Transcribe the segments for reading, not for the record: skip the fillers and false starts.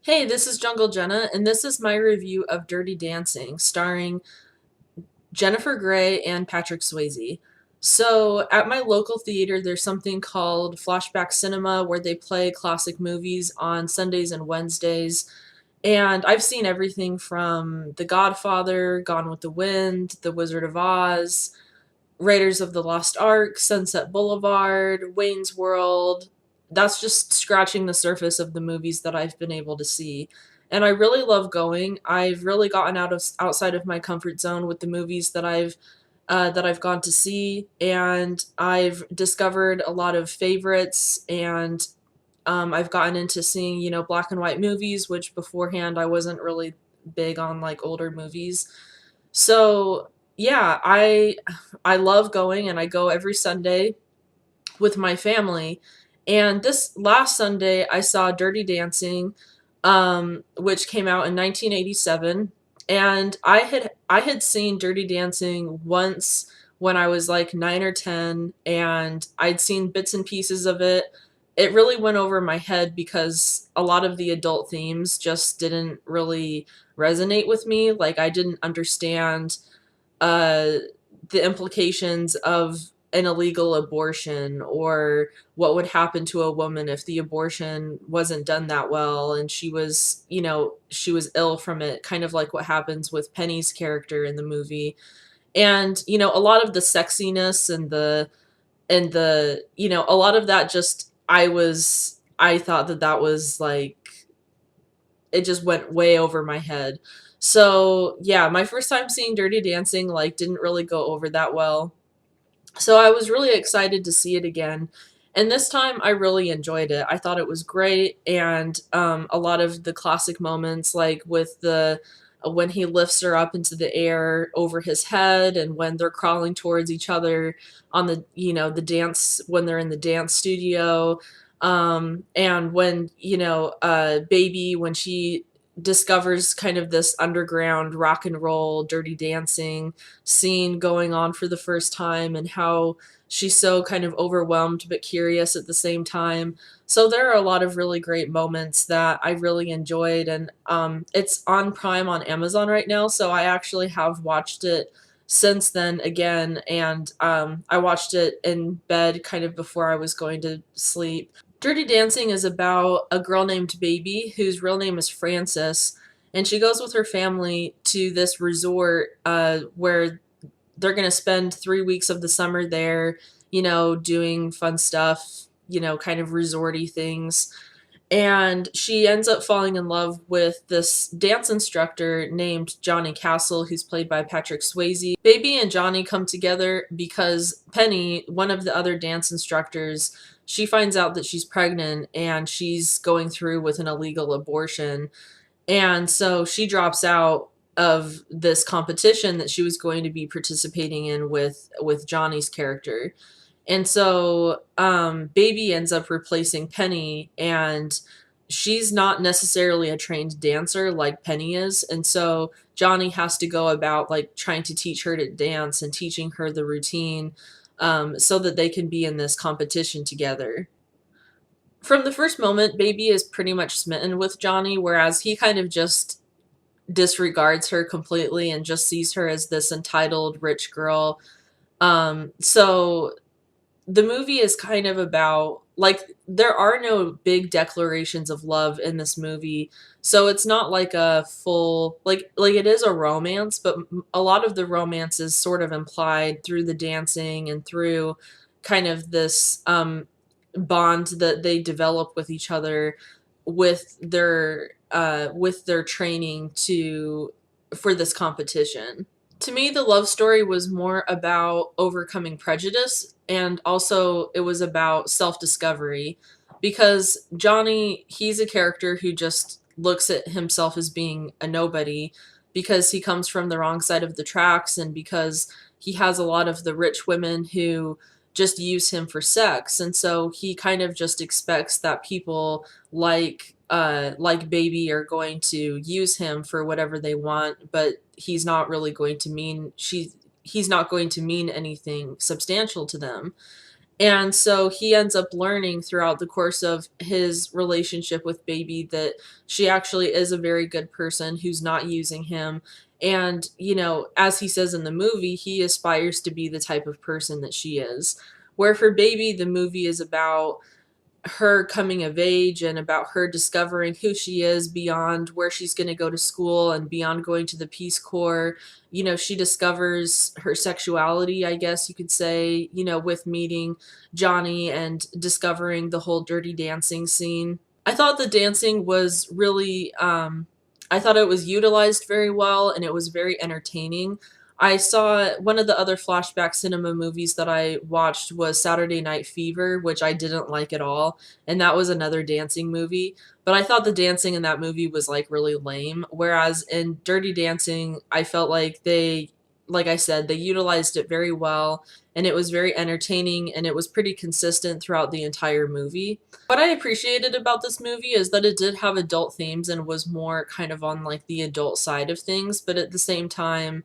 Hey, this is Jungle Jenna, and this is my review of Dirty Dancing, starring Jennifer Grey and Patrick Swayze. So, at my local theater, there's something called Flashback Cinema where they play classic movies on Sundays and Wednesdays. And I've seen everything from The Godfather, Gone with the Wind, The Wizard of Oz, Raiders of the Lost Ark, Sunset Boulevard, Wayne's World. That's just scratching the surface of the movies that I've been able to see. And I really love going. I've really gotten outside of my comfort zone with the movies that I've gone to see, and I've discovered a lot of favorites. And I've gotten into seeing black and white movies, which beforehand I wasn't really big on, like older movies. So yeah, I love going, and I go every Sunday with my family. And this last Sunday I saw Dirty Dancing, which came out in 1987. And I had seen Dirty Dancing once when I was like 9 or 10, and I'd seen bits and pieces of it. It really went over my head because a lot of the adult themes just didn't really resonate with me. Like, I didn't understand uh, the implications of an illegal abortion, or what would happen to a woman if the abortion wasn't done that well and she was ill from it, kind of like what happens with Penny's character in the movie. And a lot of the sexiness and a lot of that, just I thought that that was like, it just went way over my head. So yeah, my first time seeing Dirty Dancing like didn't really go over that well. So I was really excited to see it again. And this time I really enjoyed it. I thought it was great, and a lot of the classic moments, like with the when he lifts her up into the air over his head, and when they're crawling towards each other on the dance, when they're in the dance studio, and when Baby, when she discovers kind of this underground rock and roll Dirty Dancing scene going on for the first time, and how she's so kind of overwhelmed but curious at the same time. So there are a lot of really great moments that I really enjoyed. And it's on Prime on Amazon right now, so I actually have watched it since then again. And I watched it in bed kind of before I was going to sleep. Dirty Dancing is about a girl named Baby, whose real name is Frances, and she goes with her family to this resort where they're going to spend 3 weeks of the summer there, doing fun stuff, kind of resorty things. And she ends up falling in love with this dance instructor named Johnny Castle, who's played by Patrick Swayze. Baby and Johnny come together because Penny, one of the other dance instructors, she finds out that she's pregnant and she's going through with an illegal abortion. And so she drops out of this competition that she was going to be participating in with Johnny's character. And so Baby ends up replacing Penny, and she's not necessarily a trained dancer like Penny is. And so Johnny has to go about like trying to teach her to dance and teaching her the routine, so that they can be in this competition together. From the first moment, Baby is pretty much smitten with Johnny, whereas he kind of just disregards her completely and just sees her as this entitled rich girl. So the movie is kind of about, like, there are no big declarations of love in this movie. So it's not like a full, like it is a romance, but a lot of the romance is sort of implied through the dancing and through kind of this bond that they develop with each other, with their training to for this competition. To me, the love story was more about overcoming prejudice, and also it was about self-discovery, because Johnny, he's a character who just looks at himself as being a nobody because he comes from the wrong side of the tracks, and because he has a lot of the rich women who just use him for sex. And so he kind of just expects that people like Baby are going to use him for whatever they want, but he's not going to mean anything substantial to them. And so he ends up learning throughout the course of his relationship with Baby that she actually is a very good person who's not using him. And, you know, as he says in the movie, he aspires to be the type of person that she is. Where for Baby, the movie is about her coming of age and about her discovering who she is beyond where she's going to go to school and beyond going to the Peace Corps. You know, she discovers her sexuality, I guess you could say, you know, with meeting Johnny and discovering the whole Dirty Dancing scene. I thought the dancing was really, I thought it was utilized very well and it was very entertaining. I saw one of the other flashback cinema movies that I watched was Saturday Night Fever, which I didn't like at all, and that was another dancing movie. But I thought the dancing in that movie was like really lame. Whereas in Dirty Dancing, I felt like like I said, they utilized it very well and it was very entertaining and it was pretty consistent throughout the entire movie. What I appreciated about this movie is that it did have adult themes and was more kind of on like the adult side of things, but at the same time,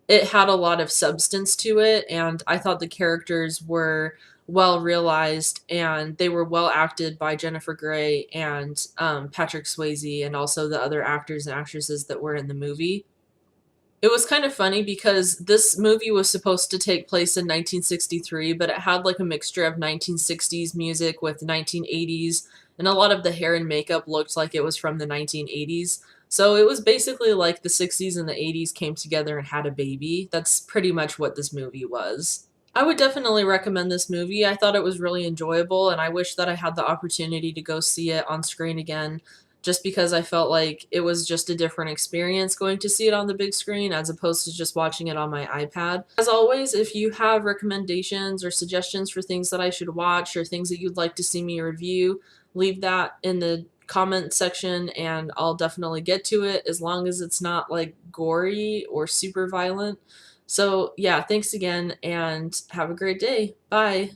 it had a lot of substance to it, and I thought the characters were well realized and they were well acted by Jennifer Grey and Patrick Swayze and also the other actors and actresses that were in the movie. It was kind of funny because this movie was supposed to take place in 1963, but it had like a mixture of 1960s music with 1980s, and a lot of the hair and makeup looked like it was from the 1980s. So it was basically like the 60s and the 80s came together and had a baby. That's pretty much what this movie was. I would definitely recommend this movie. I thought it was really enjoyable, and I wish that I had the opportunity to go see it on screen again, just because I felt like it was just a different experience going to see it on the big screen as opposed to just watching it on my iPad. As always, if you have recommendations or suggestions for things that I should watch or things that you'd like to see me review, leave that in the comment section and I'll definitely get to it as long as it's not like gory or super violent. So, yeah, thanks again and have a great day. Bye.